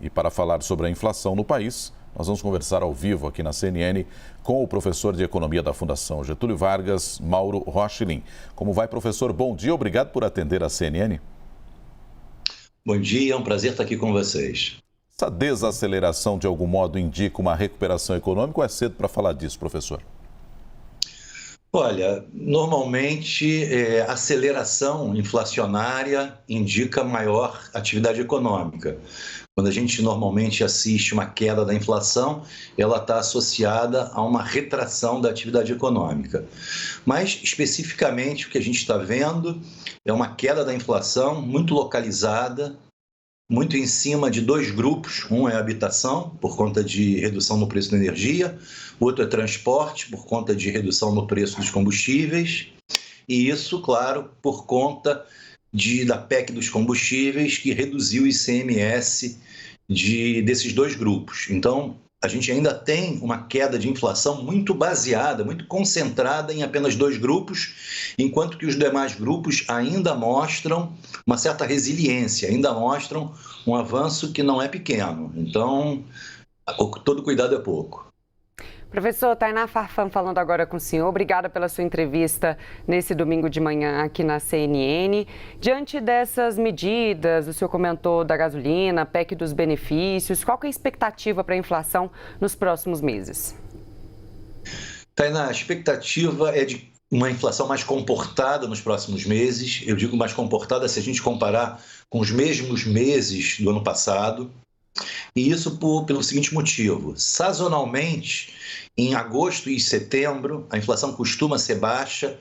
E para falar sobre a inflação no país, nós vamos conversar ao vivo aqui na CNN com o professor de Economia da Fundação Getúlio Vargas, Mauro Rochlin. Como vai, professor? Bom dia, obrigado por atender a CNN. Bom dia, é um prazer estar aqui com vocês. Essa desaceleração, de algum modo, indica uma recuperação econômica ou é cedo para falar disso, professor? Olha, normalmente aceleração inflacionária indica maior atividade econômica. Quando a gente normalmente assiste uma queda da inflação, ela está associada a uma retração da atividade econômica. Mas, especificamente, o que a gente está vendo é uma queda da inflação muito localizada, muito em cima de dois grupos. Um é habitação, por conta de redução no preço da energia, o outro é transporte, por conta de redução no preço dos combustíveis, e isso, claro, por conta da PEC dos combustíveis, que reduziu o ICMS desses dois grupos. Então, a gente ainda tem uma queda de inflação muito baseada, muito concentrada em apenas dois grupos, enquanto que os demais grupos ainda mostram uma certa resiliência, ainda mostram um avanço que não é pequeno. Então, todo cuidado é pouco. Professor, Tainá Farfan falando agora com o senhor. Obrigada pela sua entrevista nesse domingo de manhã aqui na CNN. Diante dessas medidas, o senhor comentou da gasolina, PEC dos benefícios, qual que é a expectativa para a inflação nos próximos meses? Tainá, a expectativa é de uma inflação mais comportada nos próximos meses. Eu digo mais comportada se a gente comparar com os mesmos meses do ano passado. E isso pelo seguinte motivo: sazonalmente, em agosto e setembro, a inflação costuma ser baixa,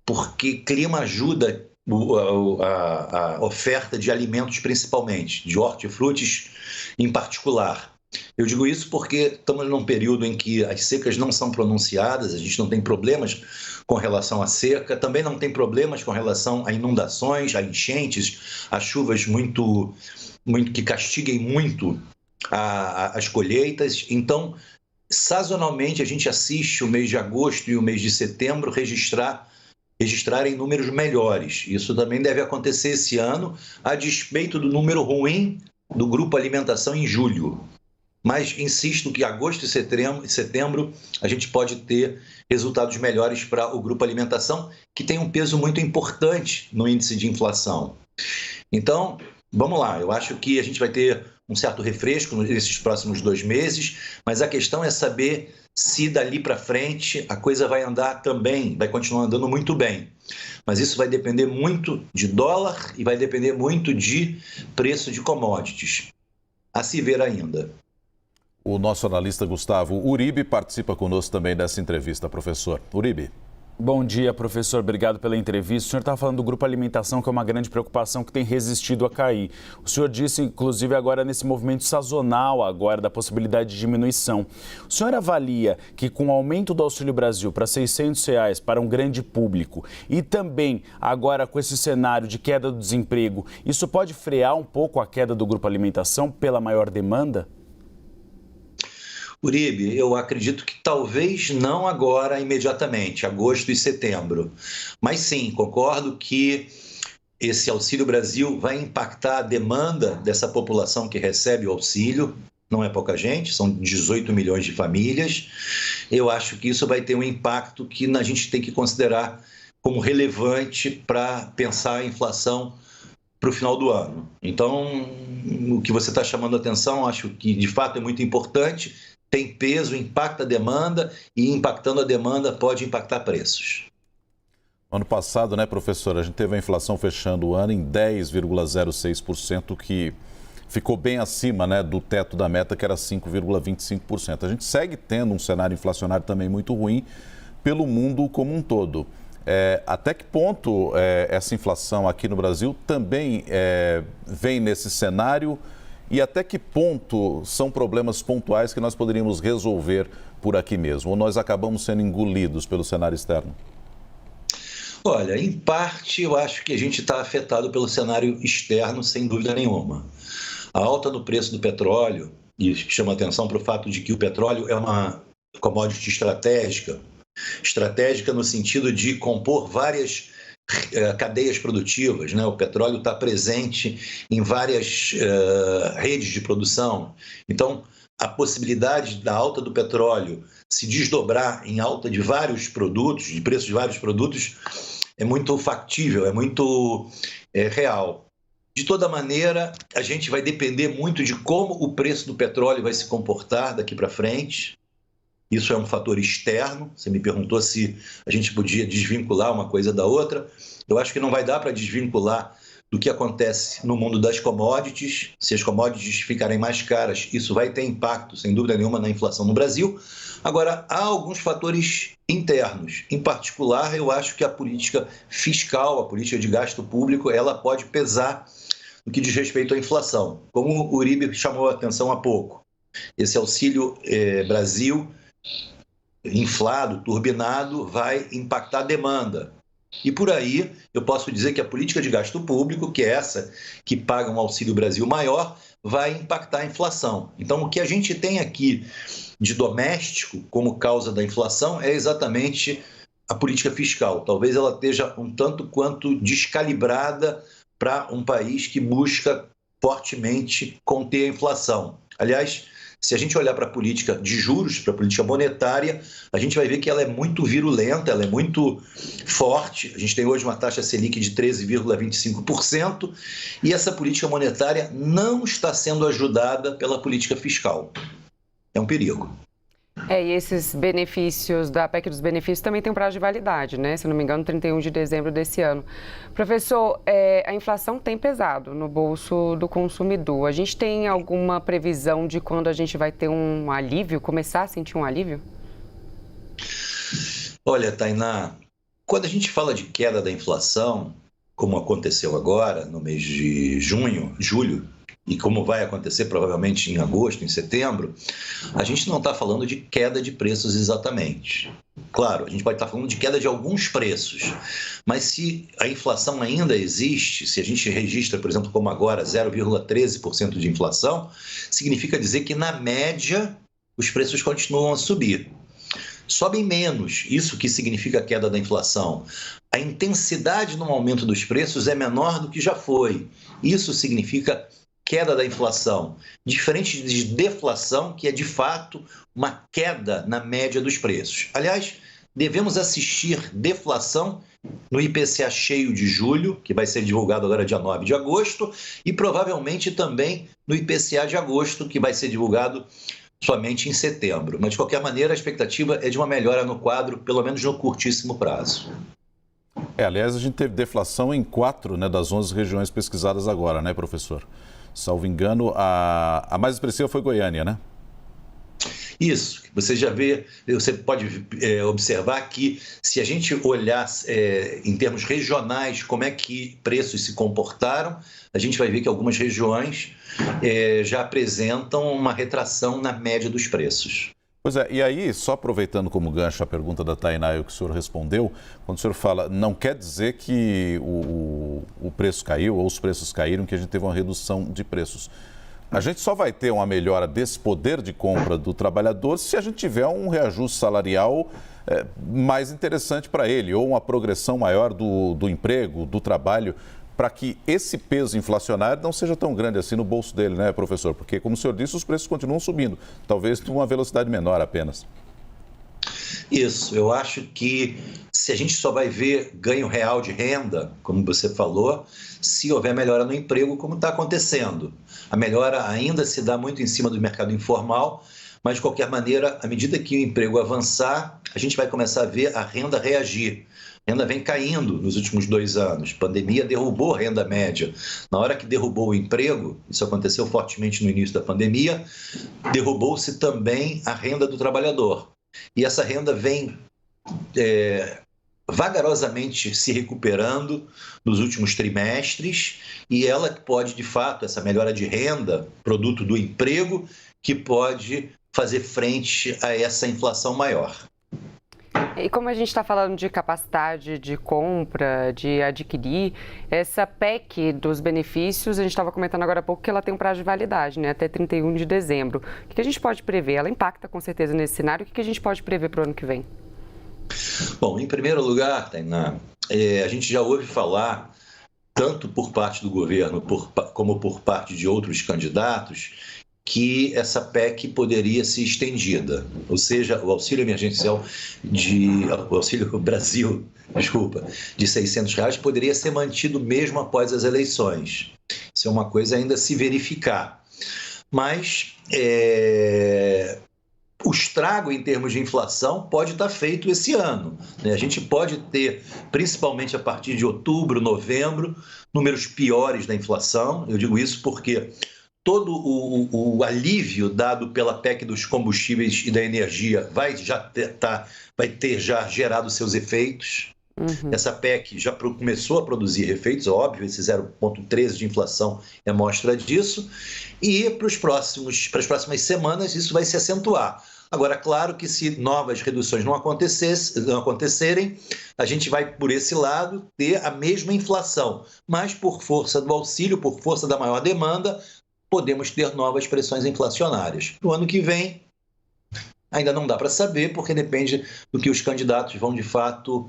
porque clima ajuda a oferta de alimentos, principalmente, de hortifrutis em particular. Eu digo isso porque estamos num período em que as secas não são pronunciadas, a gente não tem problemas com relação à seca, também não tem problemas com relação a inundações, a enchentes, a chuvas muito que castiguem muito as colheitas. Então, sazonalmente, a gente assiste o mês de agosto e o mês de setembro registrarem números melhores. Isso também deve acontecer esse ano, a despeito do número ruim do grupo alimentação em julho. Mas insisto que agosto e setembro a gente pode ter resultados melhores para o grupo alimentação, que tem um peso muito importante no índice de inflação. Então, vamos lá, eu acho que a gente vai ter um certo refresco nesses próximos 2 meses, mas a questão é saber se dali para frente a coisa vai andar também, vai continuar andando muito bem. Mas isso vai depender muito de dólar e vai depender muito de preço de commodities. A se ver ainda. O nosso analista Gustavo Uribe participa conosco também dessa entrevista, professor. Uribe. Bom dia, professor. Obrigado pela entrevista. O senhor estava falando do grupo alimentação, que é uma grande preocupação que tem resistido a cair. O senhor disse, inclusive, agora nesse movimento sazonal agora da possibilidade de diminuição. O senhor avalia que com o aumento do Auxílio Brasil para R$600 para um grande público e também agora com esse cenário de queda do desemprego, isso pode frear um pouco a queda do grupo alimentação pela maior demanda? Uribe, eu acredito que talvez não agora, imediatamente, agosto e setembro. Mas sim, concordo que esse Auxílio Brasil vai impactar a demanda dessa população que recebe o auxílio. Não é pouca gente, são 18 milhões de famílias. Eu acho que isso vai ter um impacto que a gente tem que considerar como relevante para pensar a inflação para o final do ano. Então, o que você está chamando a atenção, acho que de fato é muito importante. Tem peso, impacta a demanda e, impactando a demanda, pode impactar preços. Ano passado, né, professor, a gente teve a inflação fechando o ano em 10,06%, que ficou bem acima, né, do teto da meta, que era 5,25%. A gente segue tendo um cenário inflacionário também muito ruim pelo mundo como um todo. Até que ponto essa inflação aqui no Brasil também vem nesse cenário? E até que ponto são problemas pontuais que nós poderíamos resolver por aqui mesmo? Ou nós acabamos sendo engolidos pelo cenário externo? Olha, em parte eu acho que a gente está afetado pelo cenário externo, sem dúvida nenhuma. A alta do preço do petróleo, e chama atenção para o fato de que o petróleo é uma commodity estratégica no sentido de compor várias cadeias produtivas, né? O petróleo está presente em várias redes de produção. Então, a possibilidade da alta do petróleo se desdobrar em alta de vários produtos, de preço de vários produtos, é muito factível, é muito real. De toda maneira, a gente vai depender muito de como o preço do petróleo vai se comportar daqui para frente. Isso é um fator externo. Você me perguntou se a gente podia desvincular uma coisa da outra. Eu acho que não vai dar para desvincular do que acontece no mundo das commodities. Se as commodities ficarem mais caras, isso vai ter impacto, sem dúvida nenhuma, na inflação no Brasil. Agora, há alguns fatores internos. Em particular, eu acho que a política fiscal, a política de gasto público, ela pode pesar no que diz respeito à inflação. Como o Uribe chamou a atenção há pouco, esse Auxílio Brasil inflado, turbinado, vai impactar a demanda. E por aí eu posso dizer que a política de gasto público, que é essa que paga um Auxílio Brasil maior, vai impactar a inflação. Então, o que a gente tem aqui de doméstico como causa da inflação é exatamente a política fiscal. Talvez ela esteja um tanto quanto descalibrada para um país que busca fortemente conter a inflação. Aliás, se a gente olhar para a política de juros, para a política monetária, a gente vai ver que ela é muito virulenta, ela é muito forte. A gente tem hoje uma taxa Selic de 13,25% e essa política monetária não está sendo ajudada pela política fiscal. É um perigo. E esses benefícios da PEC dos benefícios também tem um prazo de validade, né? Se não me engano, 31 de dezembro desse ano. Professor, a inflação tem pesado no bolso do consumidor. A gente tem alguma previsão de quando a gente vai ter um alívio, começar a sentir um alívio? Olha, Tainá, quando a gente fala de queda da inflação, como aconteceu agora, no mês de julho, e como vai acontecer provavelmente em agosto, em setembro, a gente não está falando de queda de preços exatamente. Claro, a gente pode estar falando de queda de alguns preços, mas se a inflação ainda existe, se a gente registra, por exemplo, como agora, 0,13% de inflação, significa dizer que, na média, os preços continuam a subir. Sobem menos, isso que significa a queda da inflação. A intensidade no aumento dos preços é menor do que já foi. Isso significa queda da inflação, diferente de deflação, que é de fato uma queda na média dos preços. Aliás, devemos assistir deflação no IPCA cheio de julho, que vai ser divulgado agora dia 9 de agosto, e provavelmente também no IPCA de agosto, que vai ser divulgado somente em setembro. Mas, de qualquer maneira, a expectativa é de uma melhora no quadro, pelo menos no curtíssimo prazo. Aliás, a gente teve deflação em 4 das 11 regiões pesquisadas agora, né, professor? Salvo engano, a mais expressiva foi Goiânia, né? Isso, você já vê, você pode observar que se a gente olhar em termos regionais como é que preços se comportaram, a gente vai ver que algumas regiões já apresentam uma retração na média dos preços. Pois é, e aí, só aproveitando como gancho a pergunta da Tainá e o que o senhor respondeu, quando o senhor fala, não quer dizer que o preço caiu ou os preços caíram, que a gente teve uma redução de preços. A gente só vai ter uma melhora desse poder de compra do trabalhador se a gente tiver um reajuste salarial mais interessante para ele, ou uma progressão maior do emprego, do trabalho, para que esse peso inflacionário não seja tão grande assim no bolso dele, né, professor? Porque, como o senhor disse, os preços continuam subindo, talvez com uma velocidade menor apenas. Isso, eu acho que se a gente só vai ver ganho real de renda, como você falou, se houver melhora no emprego, como está acontecendo. A melhora ainda se dá muito em cima do mercado informal, mas, de qualquer maneira, à medida que o emprego avançar, a gente vai começar a ver a renda reagir. A renda vem caindo nos últimos 2 anos. A pandemia derrubou a renda média. Na hora que derrubou o emprego, isso aconteceu fortemente no início da pandemia, derrubou-se também a renda do trabalhador. E essa renda vem vagarosamente se recuperando nos últimos trimestres e ela pode, de fato, essa melhora de renda, produto do emprego, que pode fazer frente a essa inflação maior. E como a gente está falando de capacidade de compra, de adquirir, essa PEC dos benefícios, a gente estava comentando agora há pouco que ela tem um prazo de validade, né, até 31 de dezembro. O que a gente pode prever? Ela impacta com certeza nesse cenário. O que a gente pode prever para o ano que vem? Bom, em primeiro lugar, Tainá, a gente já ouve falar, tanto por parte do governo como por parte de outros candidatos, que essa PEC poderia ser estendida, ou seja, o auxílio emergencial o Auxílio Brasil, desculpa, de R$600 poderia ser mantido mesmo após as eleições. Isso é uma coisa ainda a se verificar. Mas o estrago em termos de inflação pode estar feito esse ano, né? A gente pode ter, principalmente a partir de outubro, novembro, números piores da inflação. Eu digo isso porque todo o alívio dado pela PEC dos combustíveis e da energia vai ter já gerado seus efeitos. Essa PEC já começou a produzir efeitos, óbvio, esse 0,13 de inflação é mostra disso, e para as próximas semanas isso vai se acentuar. Agora, claro que se novas reduções não acontecerem, a gente vai, por esse lado, ter a mesma inflação, mas por força do auxílio, por força da maior demanda, podemos ter novas pressões inflacionárias. No ano que vem, ainda não dá para saber, porque depende do que os candidatos vão, de fato,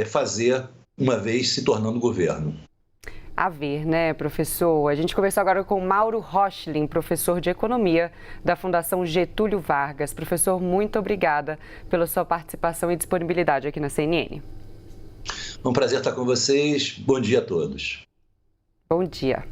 fazer uma vez se tornando governo. A ver, né, professor? A gente conversou agora com Mauro Rochlin, professor de Economia da Fundação Getúlio Vargas. Professor, muito obrigada pela sua participação e disponibilidade aqui na CNN. É um prazer estar com vocês. Bom dia a todos. Bom dia.